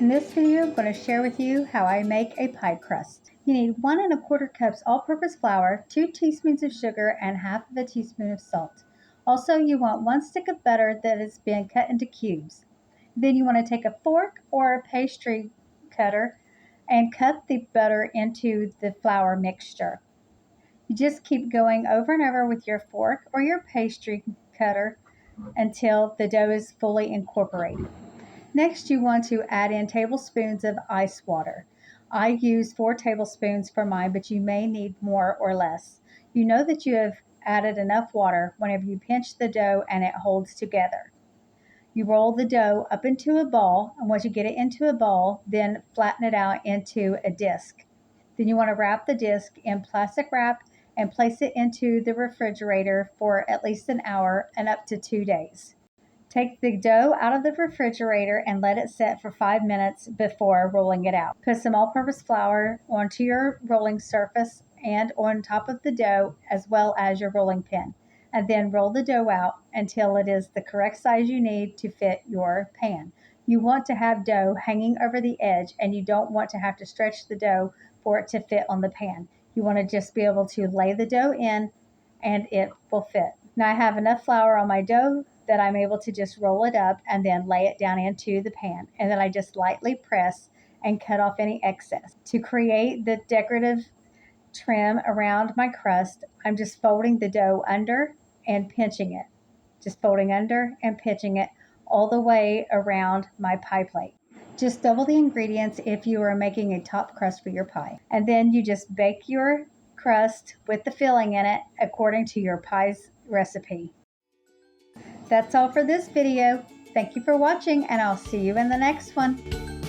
In this video, I'm going to share with you how I make a pie crust. You need 1 1/4 cups all-purpose flour, 2 teaspoons of sugar, and half of a teaspoon of salt. Also, you want 1 stick of butter that has been cut into cubes. Then you want to take a fork or a pastry cutter and cut the butter into the flour mixture. You just keep going over and over with your fork or your pastry cutter until the dough is fully incorporated. Next, you want to add in tablespoons of ice water. I use 4 tablespoons for mine, but you may need more or less. You know that you have added enough water whenever you pinch the dough and it holds together. You roll the dough up into a ball, and once you get it into a ball, then flatten it out into a disc. Then you want to wrap the disc in plastic wrap and place it into the refrigerator for at least an hour and up to 2 days. Take the dough out of the refrigerator and let it set for 5 minutes before rolling it out. Put some all-purpose flour onto your rolling surface and on top of the dough as well as your rolling pin. And then roll the dough out until it is the correct size you need to fit your pan. You want to have dough hanging over the edge, and you don't want to have to stretch the dough for it to fit on the pan. You want to just be able to lay the dough in and it will fit. Now I have enough flour on my dough that I'm able to just roll it up and then lay it down into the pan. And then I just lightly press and cut off any excess. To create the decorative trim around my crust, I'm just folding the dough under and pinching it. Just folding under and pinching it all the way around my pie plate. Just double the ingredients if you are making a top crust for your pie. And then you just bake your crust with the filling in it according to your pie's recipe. That's all for this video. Thank you for watching, and I'll see you in the next one.